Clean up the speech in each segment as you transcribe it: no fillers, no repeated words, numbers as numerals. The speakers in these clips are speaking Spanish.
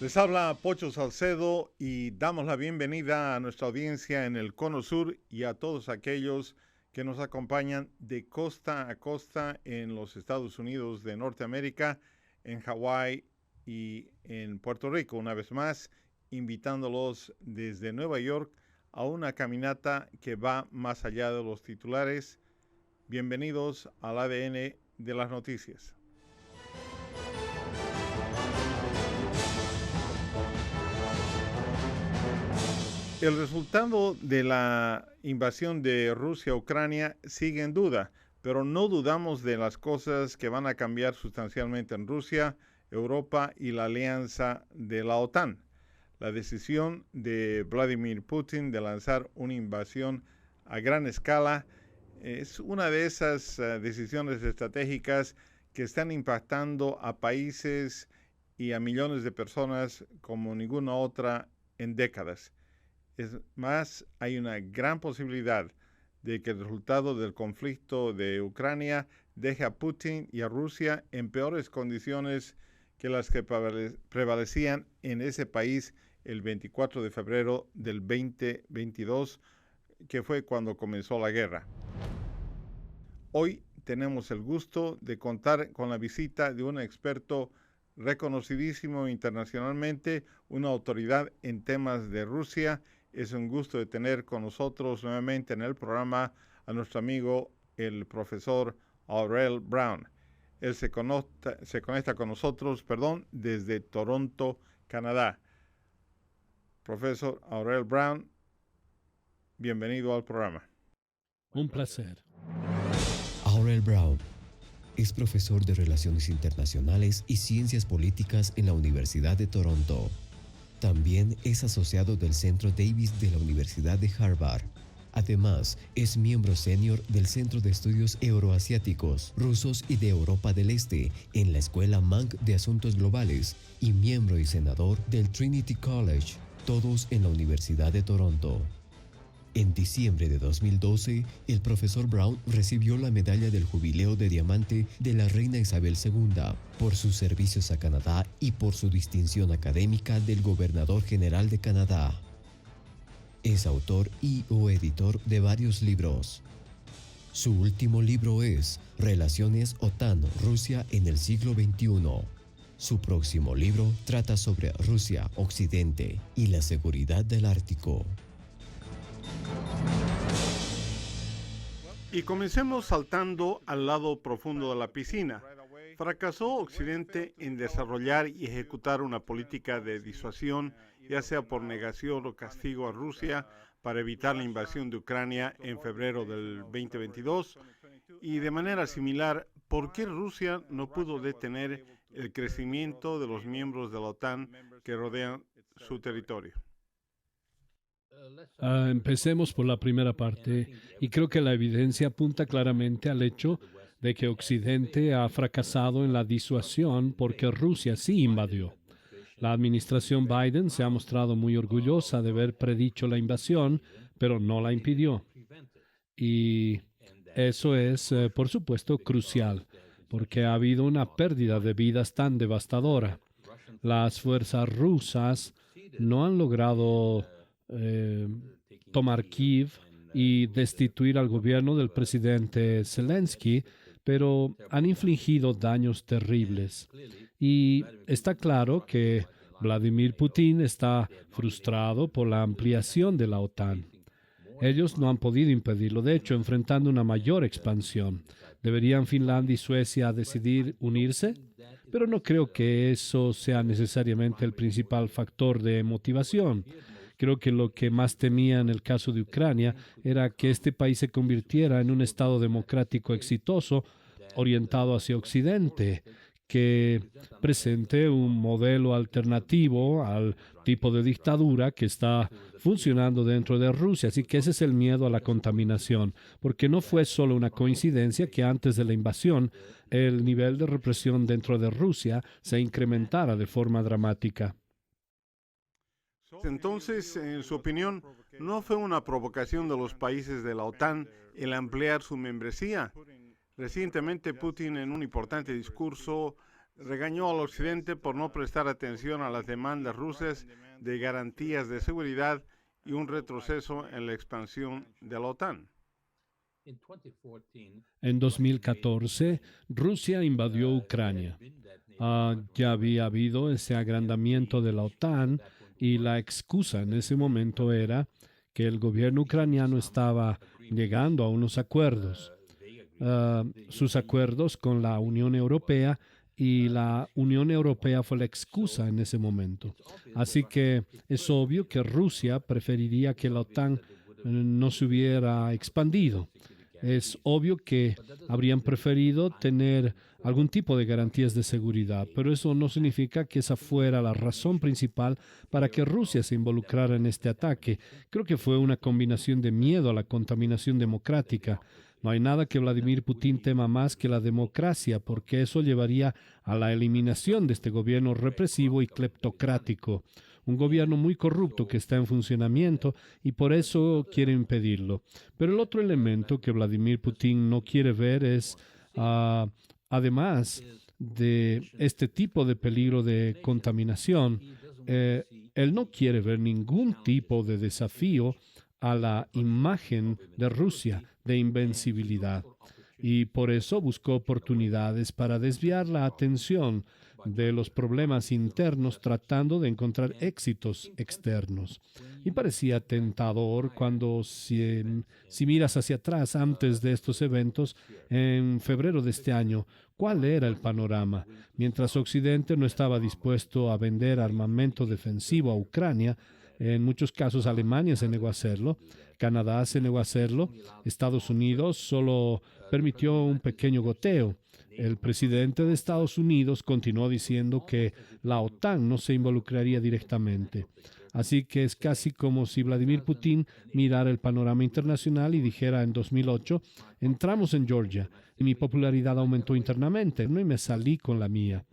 Les habla Pocho Salcedo y damos la bienvenida a nuestra audiencia en el Cono Sur y a todos aquellos que nos acompañan de costa a costa en los Estados Unidos de Norteamérica, en Hawái y en Puerto Rico. Una vez más, invitándolos desde Nueva York a una caminata que va más allá de los titulares. Bienvenidos al ADN de las noticias. El resultado de la invasión de Rusia a Ucrania sigue en duda, pero no dudamos de las cosas que van a cambiar sustancialmente en Rusia, Europa y la alianza de la OTAN. La decisión de Vladimir Putin de lanzar una invasión a gran escala es una de esas decisiones estratégicas que están impactando a países y a millones de personas como ninguna otra en décadas. Es más, hay una gran posibilidad de que el resultado del conflicto de Ucrania deje a Putin y a Rusia en peores condiciones que las que prevalecían en ese país el 24 de febrero del 2022, que fue cuando comenzó la guerra. Hoy tenemos el gusto de contar con la visita de un experto reconocidísimo internacionalmente, una autoridad en temas de Rusia. Es un gusto de tener con nosotros nuevamente en el programa a nuestro amigo, el profesor Aurel Braun. Él se conecta con nosotros, desde Toronto, Canadá. Profesor Aurel Braun, bienvenido al programa. Un placer. Aurel Braun es profesor de Relaciones Internacionales y Ciencias Políticas en la Universidad de Toronto. También es asociado del Centro Davis de la Universidad de Harvard. Además, es miembro senior del Centro de Estudios Euroasiáticos, Rusos y de Europa del Este en la Escuela Mank de Asuntos Globales y miembro y senador del Trinity College, todos en la Universidad de Toronto. En diciembre de 2012, el profesor Braun recibió la medalla del Jubileo de Diamante de la Reina Isabel II por sus servicios a Canadá y por su distinción académica del Gobernador General de Canadá. Es autor y/o editor de varios libros. Su último libro es Relaciones OTAN-Rusia en el siglo XXI. Su próximo libro trata sobre Rusia, Occidente y la seguridad del Ártico. Y comencemos saltando al lado profundo de la piscina. ¿Fracasó Occidente en desarrollar y ejecutar una política de disuasión, ya sea por negación o castigo a Rusia, para evitar la invasión de Ucrania en febrero del 2022? Y de manera similar, ¿por qué Rusia no pudo detener el crecimiento de los miembros de la OTAN que rodean su territorio? Empecemos por la primera parte y creo que la evidencia apunta claramente al hecho de que Occidente ha fracasado en la disuasión porque Rusia sí invadió. La administración Biden se ha mostrado muy orgullosa de haber predicho la invasión, pero no la impidió. Y eso es, por supuesto, crucial, porque ha habido una pérdida de vidas tan devastadora. Las fuerzas rusas no han logrado tomar Kiev y destituir al gobierno del presidente Zelensky, pero han infligido daños terribles. Y está claro que Vladimir Putin está frustrado por la ampliación de la OTAN. Ellos no han podido impedirlo, de hecho, enfrentando una mayor expansión. ¿Deberían Finlandia y Suecia decidir unirse? Pero no creo que eso sea necesariamente el principal factor de motivación. Creo que lo que más temía en el caso de Ucrania era que este país se convirtiera en un Estado democrático exitoso orientado hacia Occidente, que presente un modelo alternativo al tipo de dictadura que está funcionando dentro de Rusia. Así que ese es el miedo a la contaminación, porque no fue solo una coincidencia que antes de la invasión el nivel de represión dentro de Rusia se incrementara de forma dramática. Entonces, en su opinión, ¿no fue una provocación de los países de la OTAN el ampliar su membresía? Recientemente, Putin, en un importante discurso, regañó al Occidente por no prestar atención a las demandas rusas de garantías de seguridad y un retroceso en la expansión de la OTAN. En 2014, Rusia invadió Ucrania. Ya había habido ese agrandamiento de la OTAN y la excusa en ese momento era que el gobierno ucraniano estaba llegando a unos acuerdos. Sus acuerdos con la Unión Europea, y la Unión Europea fue la excusa en ese momento. Así que es obvio que Rusia preferiría que la OTAN no se hubiera expandido. Es obvio que habrían preferido tener algún tipo de garantías de seguridad, pero eso no significa que esa fuera la razón principal para que Rusia se involucrara en este ataque. Creo que fue una combinación de miedo a la contaminación democrática. No hay nada que Vladimir Putin tema más que la democracia, porque eso llevaría a la eliminación de este gobierno represivo y cleptocrático. Un gobierno muy corrupto que está en funcionamiento y por eso quiere impedirlo. Pero el otro elemento que Vladimir Putin no quiere ver es, además de este tipo de peligro de contaminación, él no quiere ver ningún tipo de desafío a la imagen de Rusia de invencibilidad. Y por eso buscó oportunidades para desviar la atención de los problemas internos tratando de encontrar éxitos externos. Y parecía tentador cuando si miras hacia atrás antes de estos eventos, en febrero de este año, ¿cuál era el panorama? Mientras Occidente no estaba dispuesto a vender armamento defensivo a Ucrania, en muchos casos Alemania se negó a hacerlo, Canadá se negó a hacerlo, Estados Unidos solo permitió un pequeño goteo. El presidente de Estados Unidos continuó diciendo que la OTAN no se involucraría directamente. Así que es casi como si Vladimir Putin mirara el panorama internacional y dijera en 2008, entramos en Georgia y mi popularidad aumentó internamente, ¿no? Y me salí con la mía.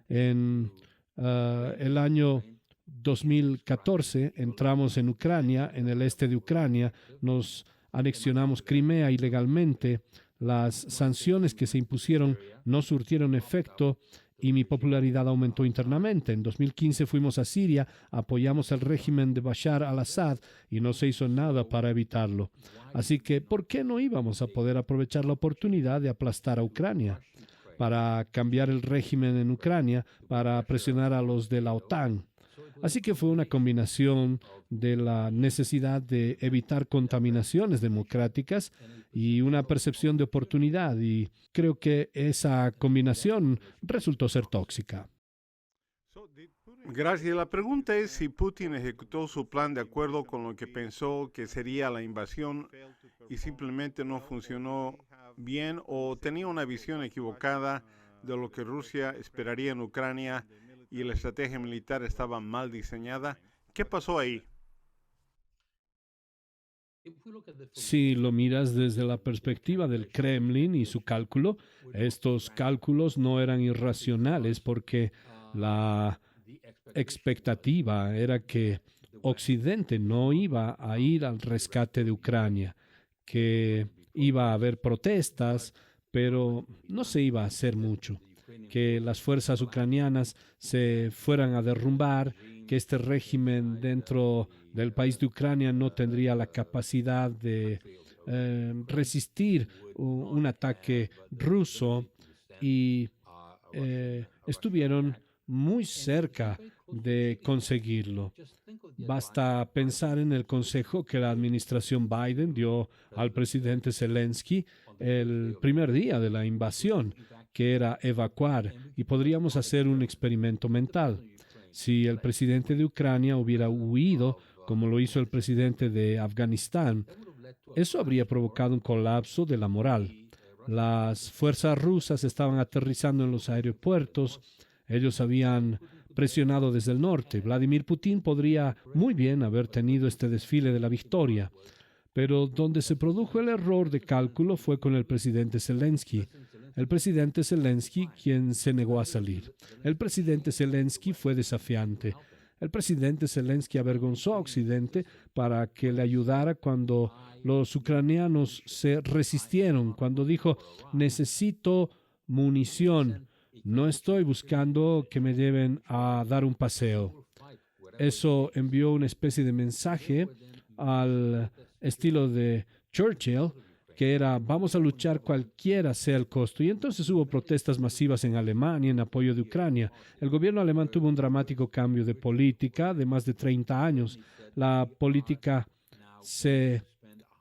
En el año 2014 entramos en Ucrania, en el este de Ucrania, nos anexionamos Crimea ilegalmente, las sanciones que se impusieron no surtieron efecto y mi popularidad aumentó internamente. En 2015 fuimos a Siria, apoyamos el régimen de Bashar al-Assad y no se hizo nada para evitarlo. Así que, ¿por qué no íbamos a poder aprovechar la oportunidad de aplastar a Ucrania? Para cambiar el régimen en Ucrania, para presionar a los de la OTAN. Así que fue una combinación de la necesidad de evitar contaminaciones democráticas y una percepción de oportunidad, y creo que esa combinación resultó ser tóxica. Gracias. La pregunta es si Putin ejecutó su plan de acuerdo con lo que pensó que sería la invasión y simplemente no funcionó bien, o tenía una visión equivocada de lo que Rusia esperaría en Ucrania y la estrategia militar estaba mal diseñada. ¿Qué pasó ahí? Si lo miras desde la perspectiva del Kremlin y su cálculo, estos cálculos no eran irracionales porque la expectativa era que Occidente no iba a ir al rescate de Ucrania, que iba a haber protestas, pero no se iba a hacer mucho, que las fuerzas ucranianas se fueran a derrumbar, que este régimen dentro del país de Ucrania no tendría la capacidad de resistir un ataque ruso, y estuvieron muy cerca de conseguirlo. Basta pensar en el consejo que la administración Biden dio al presidente Zelensky el primer día de la invasión, que era evacuar, y podríamos hacer un experimento mental. Si el presidente de Ucrania hubiera huido, como lo hizo el presidente de Afganistán, eso habría provocado un colapso de la moral. Las fuerzas rusas estaban aterrizando en los aeropuertos, ellos habían presionado desde el norte. Vladimir Putin podría muy bien haber tenido este desfile de la victoria, pero donde se produjo el error de cálculo fue con el presidente Zelensky. El presidente Zelensky, quien se negó a salir. El presidente Zelensky fue desafiante. El presidente Zelensky avergonzó a Occidente para que le ayudara cuando los ucranianos se resistieron, cuando dijo, necesito munición. No estoy buscando que me lleven a dar un paseo. Eso envió una especie de mensaje al estilo de Churchill, que era vamos a luchar cualquiera sea el costo. Y entonces hubo protestas masivas en Alemania en apoyo de Ucrania. El gobierno alemán tuvo un dramático cambio de política de más de 30 años. La política se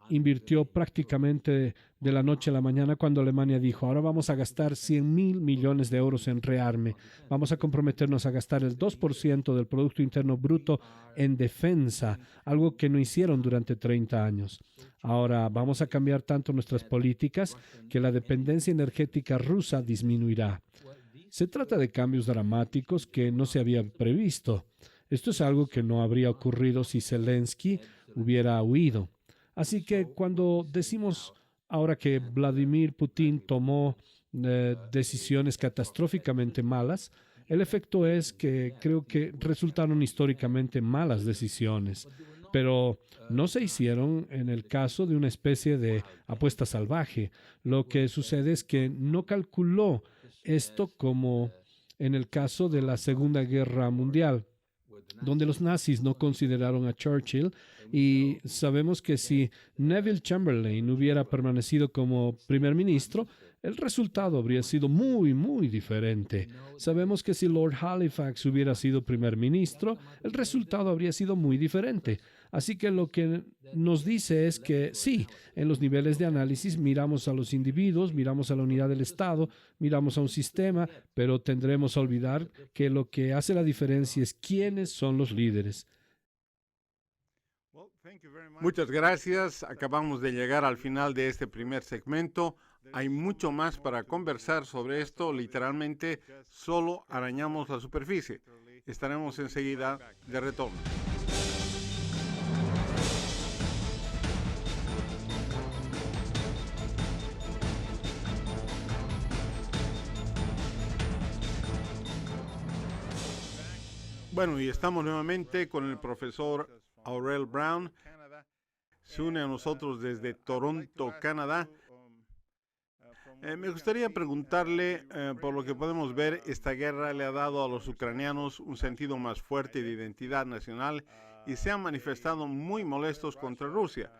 invirtió prácticamente de la noche a la mañana cuando Alemania dijo, ahora vamos a gastar 100.000 millones de euros en rearme. Vamos a comprometernos a gastar el 2% del Producto Interno Bruto en defensa, algo que no hicieron durante 30 años. Ahora vamos a cambiar tanto nuestras políticas que la dependencia energética rusa disminuirá. Se trata de cambios dramáticos que no se había previsto. Esto es algo que no habría ocurrido si Zelensky hubiera huido. Así que cuando decimos ahora que Vladimir Putin tomó decisiones catastróficamente malas, el efecto es que creo que resultaron históricamente malas decisiones, pero no se hicieron en el caso de una especie de apuesta salvaje. Lo que sucede es que no calculó esto como en el caso de la Segunda Guerra Mundial, donde los nazis no consideraron a Churchill, y sabemos que si Neville Chamberlain hubiera permanecido como primer ministro, el resultado habría sido muy, muy diferente. Sabemos que si Lord Halifax hubiera sido primer ministro, el resultado habría sido muy diferente. Así que lo que nos dice es que sí, en los niveles de análisis miramos a los individuos, miramos a la unidad del Estado, miramos a un sistema, pero tendremos que olvidar que lo que hace la diferencia es quiénes son los líderes. Muchas gracias. Acabamos de llegar al final de este primer segmento. Hay mucho más para conversar sobre esto. Literalmente, solo arañamos la superficie. Estaremos enseguida de retorno. Bueno, y estamos nuevamente con el profesor Aurel Braun. Se une a nosotros desde Toronto, Canadá. Me gustaría preguntarle, por lo que podemos ver, esta guerra le ha dado a los ucranianos un sentido más fuerte de identidad nacional y se han manifestado muy molestos contra Rusia.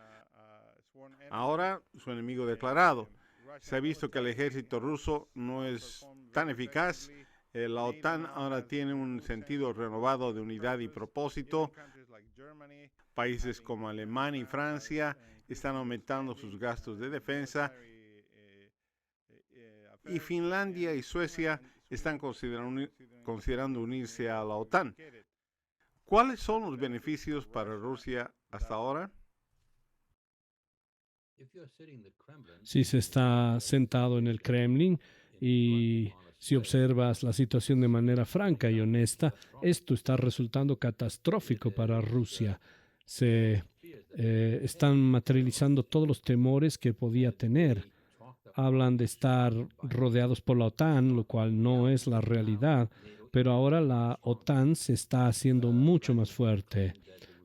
Ahora, su enemigo declarado. Se ha visto que el ejército ruso no es tan eficaz. La OTAN ahora tiene un sentido renovado de unidad y propósito. Países como Alemania y Francia están aumentando sus gastos de defensa. Y Finlandia y Suecia están considerando unirse a la OTAN. ¿Cuáles son los beneficios para Rusia hasta ahora? Si se está sentado en el Kremlin y si observas la situación de manera franca y honesta, esto está resultando catastrófico para Rusia. Se están materializando todos los temores que podía tener. Hablan de estar rodeados por la OTAN, lo cual no es la realidad, pero ahora la OTAN se está haciendo mucho más fuerte.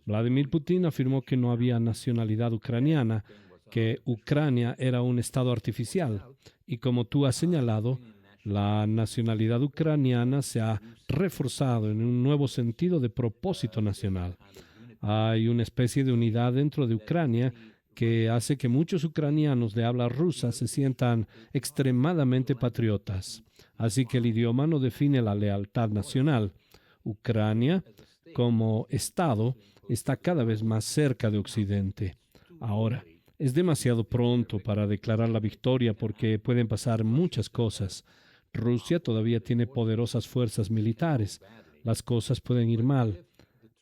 Vladimir Putin afirmó que no había nacionalidad ucraniana, que Ucrania era un estado artificial. Y como tú has señalado, la nacionalidad ucraniana se ha reforzado en un nuevo sentido de propósito nacional. Hay una especie de unidad dentro de Ucrania que hace que muchos ucranianos de habla rusa se sientan extremadamente patriotas. Así que el idioma no define la lealtad nacional. Ucrania, como Estado, está cada vez más cerca de Occidente. Ahora, es demasiado pronto para declarar la victoria porque pueden pasar muchas cosas. Rusia todavía tiene poderosas fuerzas militares. Las cosas pueden ir mal.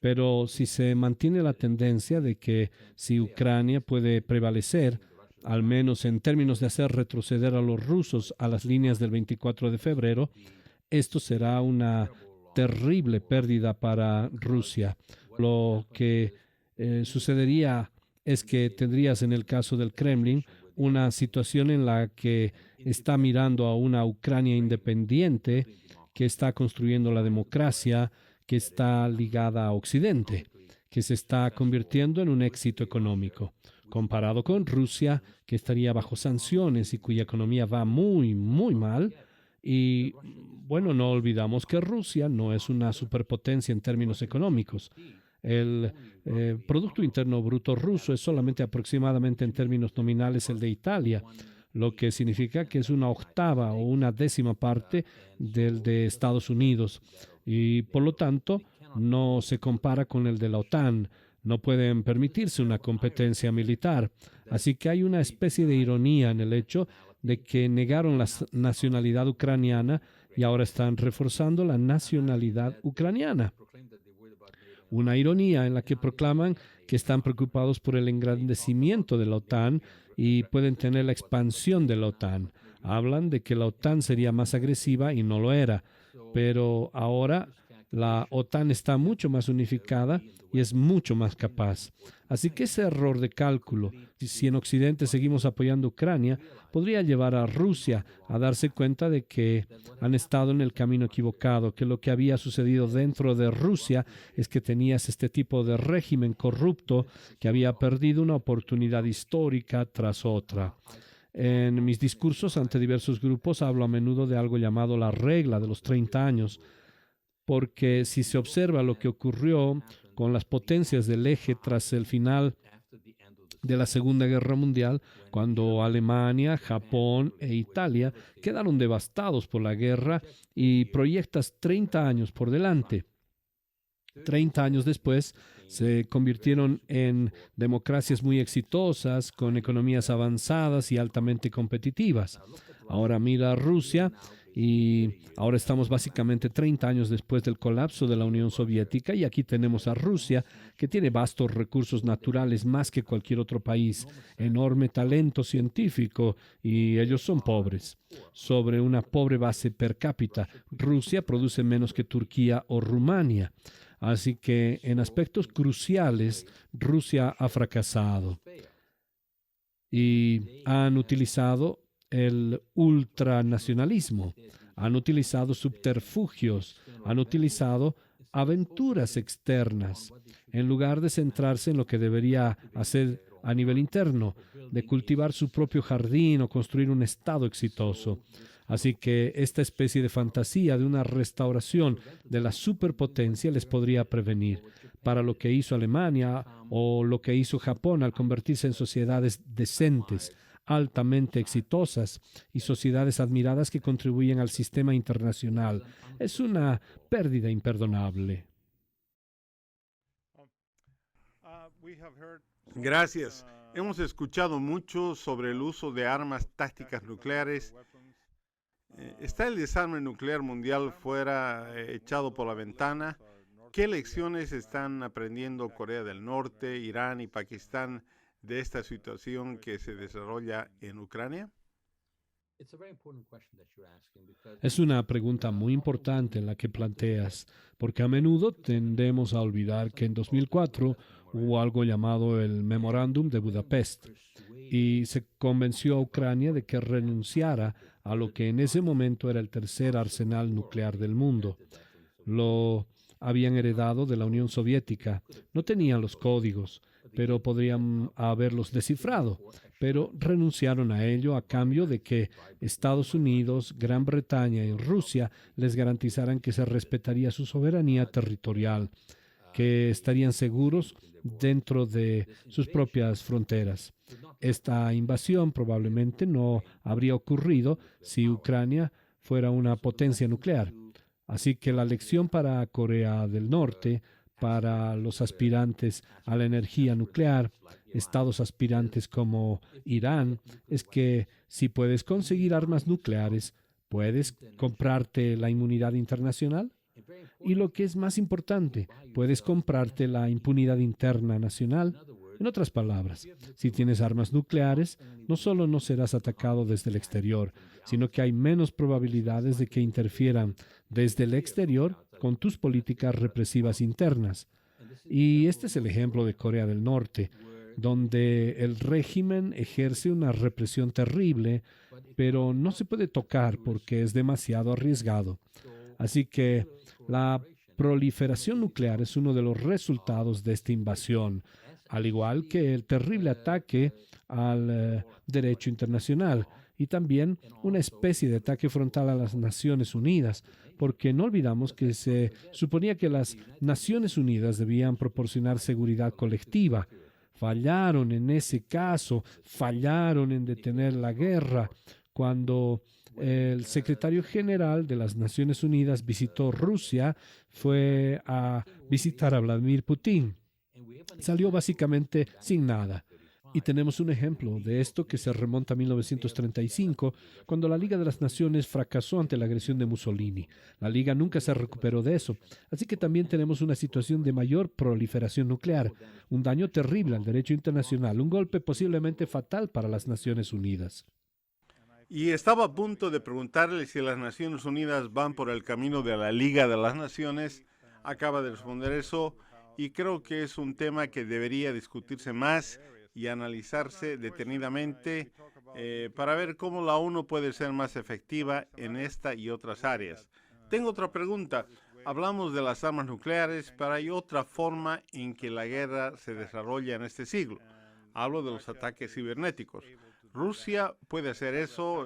Pero si se mantiene la tendencia de que si Ucrania puede prevalecer, al menos en términos de hacer retroceder a los rusos a las líneas del 24 de febrero, esto será una terrible pérdida para Rusia. Lo que sucedería es que tendrías en el caso del Kremlin una situación en la que está mirando a una Ucrania independiente que está construyendo la democracia, que está ligada a Occidente, que se está convirtiendo en un éxito económico, comparado con Rusia, que estaría bajo sanciones y cuya economía va muy, muy mal. Y bueno, no olvidamos que Rusia no es una superpotencia en términos económicos. El Producto Interno Bruto ruso es solamente aproximadamente en términos nominales el de Italia, lo que significa que es una octava o una décima parte del de Estados Unidos. Y por lo tanto, no se compara con el de la OTAN. No pueden permitirse una competencia militar. Así que hay una especie de ironía en el hecho de que negaron la nacionalidad ucraniana y ahora están reforzando la nacionalidad ucraniana. Una ironía en la que proclaman que están preocupados por el engrandecimiento de la OTAN y pueden tener la expansión de la OTAN. Hablan de que la OTAN sería más agresiva y no lo era, pero ahora la OTAN está mucho más unificada y es mucho más capaz. Así que ese error de cálculo, si en Occidente seguimos apoyando a Ucrania, podría llevar a Rusia a darse cuenta de que han estado en el camino equivocado, que lo que había sucedido dentro de Rusia es que tenías este tipo de régimen corrupto que había perdido una oportunidad histórica tras otra. En mis discursos ante diversos grupos hablo a menudo de algo llamado la regla de los 30 años, porque si se observa lo que ocurrió con las potencias del eje tras el final de la Segunda Guerra Mundial, cuando Alemania, Japón e Italia quedaron devastados por la guerra y proyectas 30 años por delante. 30 años después se convirtieron en democracias muy exitosas, con economías avanzadas y altamente competitivas. Ahora mira a Rusia y ahora estamos básicamente 30 años después del colapso de la Unión Soviética y aquí tenemos a Rusia, que tiene vastos recursos naturales más que cualquier otro país, enorme talento científico y ellos son pobres. Sobre una pobre base per cápita, Rusia produce menos que Turquía o Rumania. Así que en aspectos cruciales, Rusia ha fracasado y han utilizado el ultranacionalismo, han utilizado subterfugios, han utilizado aventuras externas, en lugar de centrarse en lo que debería hacer a nivel interno, de cultivar su propio jardín o construir un Estado exitoso. Así que esta especie de fantasía de una restauración de la superpotencia les podría prevenir. Para lo que hizo Alemania o lo que hizo Japón al convertirse en sociedades decentes, altamente exitosas y sociedades admiradas que contribuyen al sistema internacional. Es una pérdida imperdonable. Gracias. Hemos escuchado mucho sobre el uso de armas tácticas nucleares. ¿Está el desarme nuclear mundial fuera echado por la ventana? ¿Qué lecciones están aprendiendo Corea del Norte, Irán y Pakistán de esta situación que se desarrolla en Ucrania? Es una pregunta muy importante la que planteas, porque a menudo tendemos a olvidar que en 2004 hubo algo llamado el Memorándum de Budapest y se convenció a Ucrania de que renunciara a lo que en ese momento era el tercer arsenal nuclear del mundo. Lo habían heredado de la Unión Soviética. No tenían los códigos, pero podrían haberlos descifrado, pero renunciaron a ello a cambio de que Estados Unidos, Gran Bretaña y Rusia les garantizaran que se respetaría su soberanía territorial, que estarían seguros dentro de sus propias fronteras. Esta invasión probablemente no habría ocurrido si Ucrania fuera una potencia nuclear. Así que la lección para Corea del Norte, para los aspirantes a la energía nuclear, estados aspirantes como Irán, es que si puedes conseguir armas nucleares, ¿puedes comprarte la inmunidad internacional? Y lo que es más importante, ¿puedes comprarte la impunidad interna nacional? En otras palabras, si tienes armas nucleares, no solo no serás atacado desde el exterior, sino que hay menos probabilidades de que interfieran desde el exterior con tus políticas represivas internas. Y este es el ejemplo de Corea del Norte, donde el régimen ejerce una represión terrible, pero no se puede tocar porque es demasiado arriesgado. Así que la proliferación nuclear es uno de los resultados de esta invasión, al igual que el terrible ataque al derecho internacional. y también una especie de ataque frontal a las Naciones Unidas, porque no olvidamos que se suponía que las Naciones Unidas debían proporcionar seguridad colectiva. Fallaron en ese caso, fallaron en detener la guerra. Cuando el secretario general de las Naciones Unidas visitó Rusia, fue a visitar a Vladimir Putin. Salió básicamente sin nada. Y tenemos un ejemplo de esto que se remonta a 1935, cuando la Liga de las Naciones fracasó ante la agresión de Mussolini. La Liga nunca se recuperó de eso. Así que también tenemos una situación de mayor proliferación nuclear, un daño terrible al derecho internacional, un golpe posiblemente fatal para las Naciones Unidas. Y estaba a punto de preguntarle si las Naciones Unidas van por el camino de la Liga de las Naciones. Acaba de responder eso y creo que es un tema que debería discutirse más y analizarse detenidamente para ver cómo la ONU puede ser más efectiva en esta y otras áreas. Tengo otra pregunta. Hablamos de las armas nucleares, pero hay otra forma en que la guerra se desarrolla en este siglo. Hablo de los ataques cibernéticos. Rusia puede hacer eso,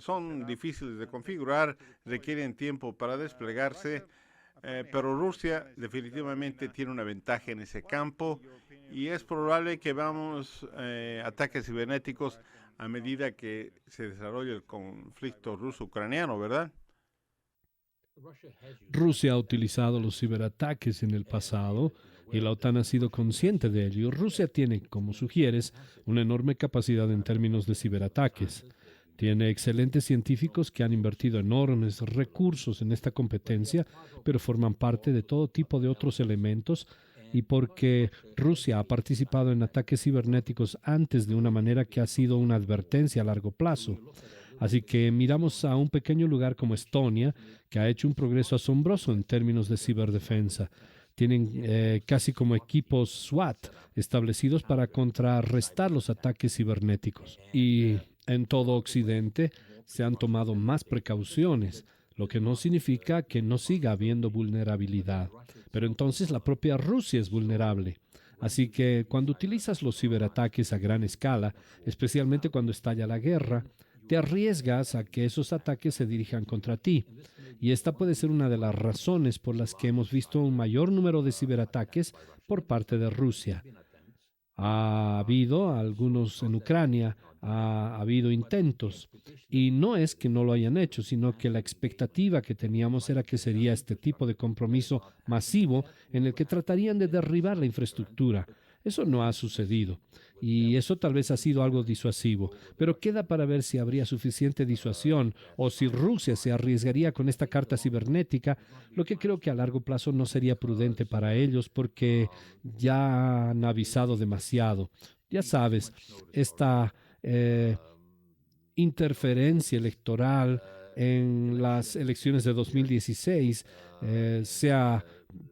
son difíciles de configurar, requieren tiempo para desplegarse, pero Rusia definitivamente tiene una ventaja en ese campo y es probable que veamos ataques cibernéticos a medida que se desarrolla el conflicto ruso-ucraniano, ¿verdad? Rusia ha utilizado los ciberataques en el pasado y la OTAN ha sido consciente de ello. Rusia tiene, como sugieres, una enorme capacidad en términos de ciberataques. Tiene excelentes científicos que han invertido enormes recursos en esta competencia, pero forman parte de todo tipo de otros elementos y porque Rusia ha participado en ataques cibernéticos antes de una manera que ha sido una advertencia a largo plazo. Así que miramos a un pequeño lugar como Estonia, que ha hecho un progreso asombroso en términos de ciberdefensa. Tienen casi como equipos SWAT establecidos para contrarrestar los ataques cibernéticos. Y en todo Occidente se han tomado más precauciones, lo que no significa que no siga habiendo vulnerabilidad. Pero entonces la propia Rusia es vulnerable. Así que cuando utilizas los ciberataques a gran escala, especialmente cuando estalla la guerra, te arriesgas a que esos ataques se dirijan contra ti. Y esta puede ser una de las razones por las que hemos visto un mayor número de ciberataques por parte de Rusia. Ha habido algunos en Ucrania, ha habido intentos. Y no es que no lo hayan hecho, sino que la expectativa que teníamos era que sería este tipo de compromiso masivo en el que tratarían de derribar la infraestructura. Eso no ha sucedido. Y eso tal vez ha sido algo disuasivo, pero queda para ver si habría suficiente disuasión o si Rusia se arriesgaría con esta carta cibernética, lo que creo que a largo plazo no sería prudente para ellos porque ya han avisado demasiado. Ya sabes, esta interferencia electoral en las elecciones de 2016, sea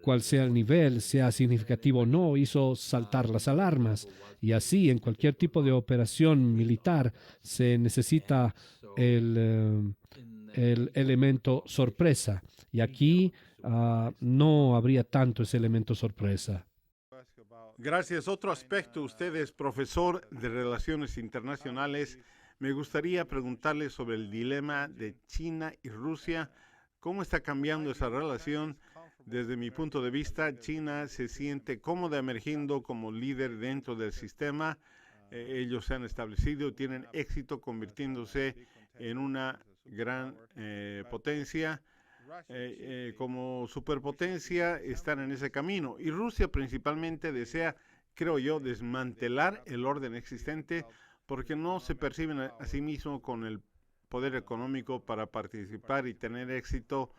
cual sea el nivel, sea significativo o no, hizo saltar las alarmas. Y así, en cualquier tipo de operación militar, se necesita el elemento sorpresa. Y aquí no habría tanto ese elemento sorpresa. Gracias. Otro aspecto, usted es profesor de Relaciones Internacionales. Me gustaría preguntarle sobre el dilema de China y Rusia. ¿Cómo está cambiando esa relación? Desde mi punto de vista, China se siente cómoda emergiendo como líder dentro del sistema. Ellos se han establecido, tienen éxito convirtiéndose en una gran potencia. Como superpotencia están en ese camino. Y Rusia principalmente desea, creo yo, desmantelar el orden existente porque no se perciben a sí mismo con el poder económico para participar y tener éxito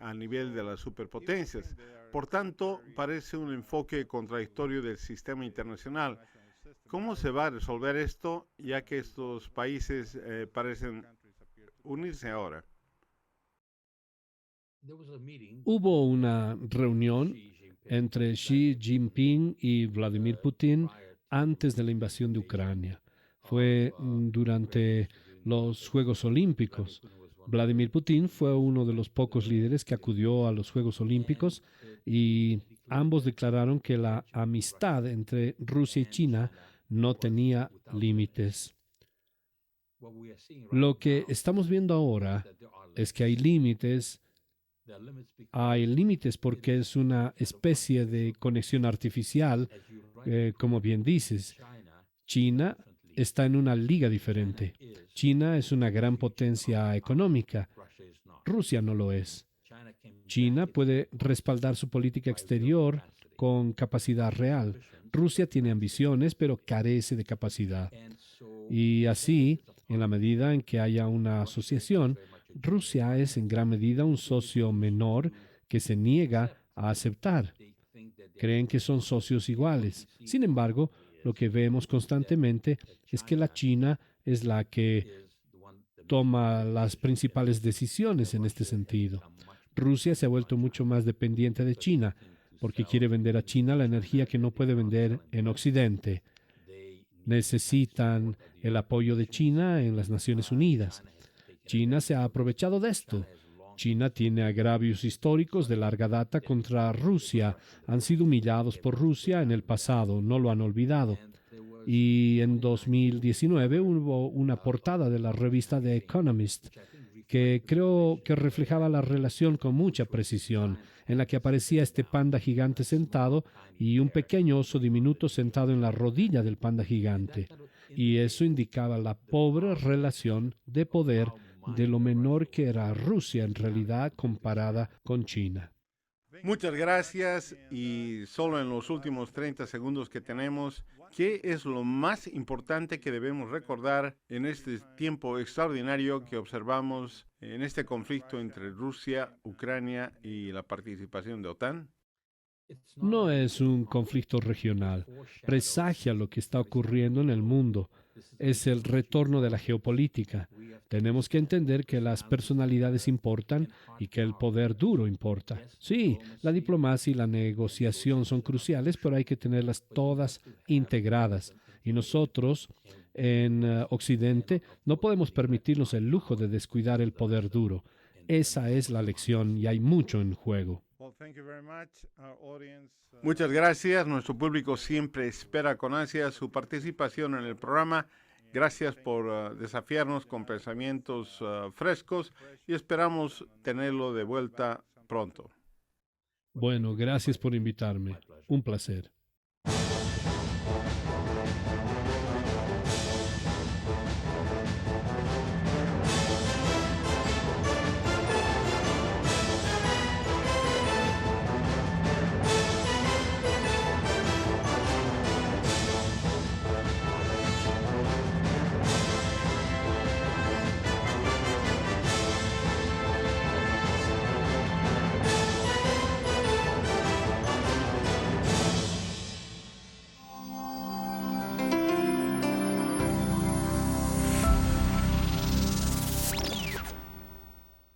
a nivel de las superpotencias. Por tanto, parece un enfoque contradictorio del sistema internacional. ¿Cómo se va a resolver esto, ya que estos países parecen unirse ahora? Hubo una reunión entre Xi Jinping y Vladimir Putin antes de la invasión de Ucrania. Fue durante los Juegos Olímpicos. Vladimir Putin fue uno de los pocos líderes que acudió a los Juegos Olímpicos y ambos declararon que la amistad entre Rusia y China no tenía límites. Lo que estamos viendo ahora es que hay límites. Hay límites porque es una especie de conexión artificial, como bien dices. China está en una liga diferente. China es una gran potencia económica. Rusia no lo es. China puede respaldar su política exterior con capacidad real. Rusia tiene ambiciones, pero carece de capacidad. Y así, en la medida en que haya una asociación, Rusia es en gran medida un socio menor que se niega a aceptar. Creen que son socios iguales. Sin embargo, lo que vemos constantemente es que la China es la que toma las principales decisiones en este sentido. Rusia se ha vuelto mucho más dependiente de China porque quiere vender a China la energía que no puede vender en Occidente. Necesitan el apoyo de China en las Naciones Unidas. China se ha aprovechado de esto. China tiene agravios históricos de larga data contra Rusia. Han sido humillados por Rusia en el pasado, no lo han olvidado. Y en 2019 hubo una portada de la revista The Economist que creo que reflejaba la relación con mucha precisión, en la que aparecía este panda gigante sentado y un pequeño oso diminuto sentado en la rodilla del panda gigante. Y eso indicaba la pobre relación de poder de lo menor que era Rusia en realidad comparada con China. Muchas gracias y solo en los últimos 30 segundos que tenemos, ¿qué es lo más importante que debemos recordar en este tiempo extraordinario que observamos en este conflicto entre Rusia, Ucrania y la participación de OTAN? No es un conflicto regional, presagia lo que está ocurriendo en el mundo. Es el retorno de la geopolítica. Tenemos que entender que las personalidades importan y que el poder duro importa. Sí, la diplomacia y la negociación son cruciales, pero hay que tenerlas todas integradas. Y nosotros, en Occidente, no podemos permitirnos el lujo de descuidar el poder duro. Esa es la lección y hay mucho en juego. Muchas gracias. Nuestro público siempre espera con ansia su participación en el programa. Gracias por desafiarnos con pensamientos frescos y esperamos tenerlo de vuelta pronto. Bueno, gracias por invitarme. Un placer.